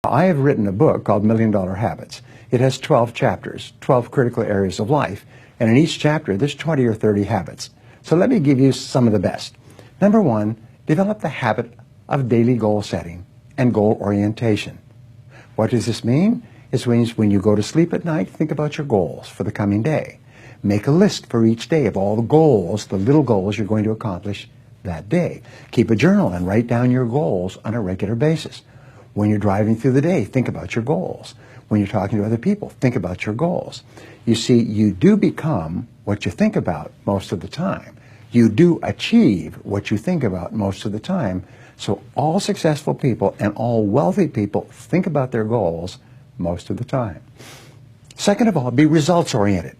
I have written a book called Million Dollar Habits. It has 12 chapters, 12 critical areas of life, and in each chapter there's 20 or 30 habits. So let me give you some of the best. Number one, develop the habit of daily goal setting and goal orientation. What does this mean? It means when you go to sleep at night, think about your goals for the coming day. Make a list for each day of all the goals, the little goals you're going to accomplish that day. Keep a journal and write down your goals on a regular basis. When you're driving through the day, think about your goals. When you're talking to other people, think about your goals. You see, you do become what you think about most of the time. You do achieve what you think about most of the time. So all successful people and all wealthy people think about their goals most of the time. Second of all, be results-oriented.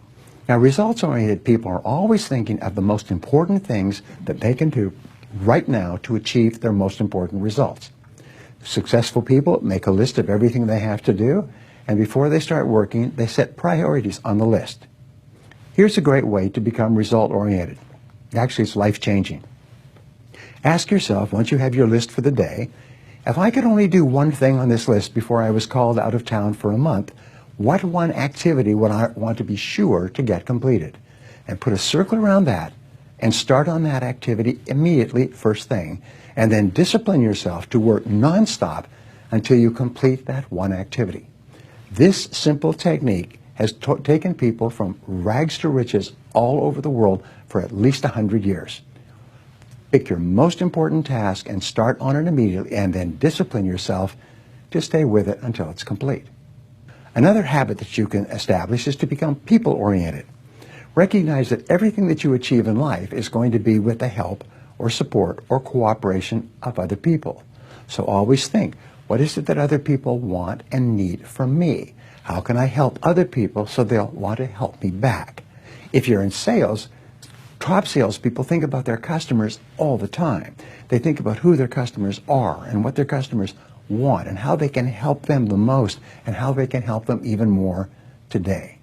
Now, results-oriented people are always thinking of the most important things that they can do right now to achieve their most important results. Successful people make a list of everything they have to do, and before they start working, they set priorities on the list. Here's a great way to become result-oriented. Actually, it's life-changing. Ask yourself, once you have your list for the day, if I could only do one thing on this list before I was called out of town for a month, what one activity would I want to be sure to get completed? And put a circle around that and start on that activity immediately, first thing, and then discipline yourself to work nonstop until you complete that one activity. This simple technique has taken people from rags to riches all over the world for at least 100 years. Pick your most important task and start on it immediately, and then discipline yourself to stay with it until it's complete. Another habit that you can establish is to become people-oriented. Recognize that everything that you achieve in life is going to be with the help or support or cooperation of other people. So always think, what is it that other people want and need from me? How can I help other people so they'll want to help me back? If you're in sales, top salespeople think about their customers all the time. They think about who their customers are and what their customers want and how they can help them the most and how they can help them even more today.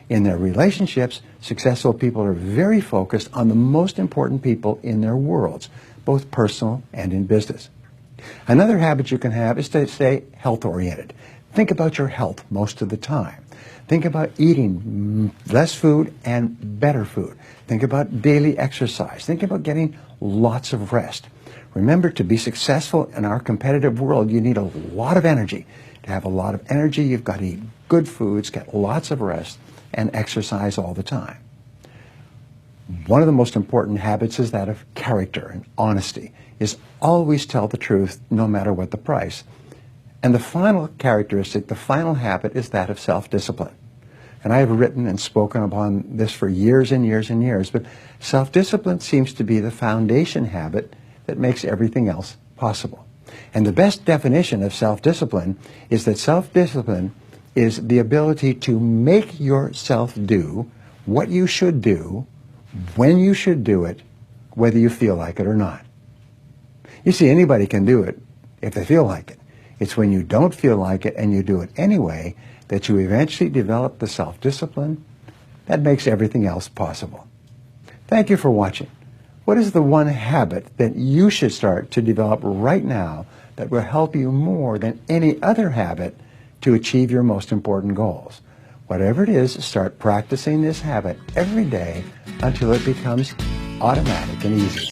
In their relationships, successful people are very focused on the most important people in their worlds, both personal and in business. Another habit you can have is to stay health-oriented. Think about your health most of the time. Think about eating less food and better food. Think about daily exercise. Think about getting lots of rest. Remember, to be successful in our competitive world, you need a lot of energy. To have a lot of energy, you've got to eat good foods, get lots of rest, and exercise all the time. One of the most important habits is that of character and honesty, is always tell the truth no matter what the price. And the final characteristic, the final habit, is that of self-discipline. And I have written and spoken upon this for years and years and years, but self-discipline seems to be the foundation habit that makes everything else possible. And the best definition of self-discipline is that self-discipline is the ability to make yourself do what you should do, when you should do it, whether you feel like it or not. You see, anybody can do it if they feel like it. It's when you don't feel like it and you do it anyway that you eventually develop the self-discipline that makes everything else possible. Thank you for watching. What is the one habit that you should start to develop right now that will help you more than any other habit to achieve your most important goals? Whatever it is, start practicing this habit every day until it becomes automatic and easy.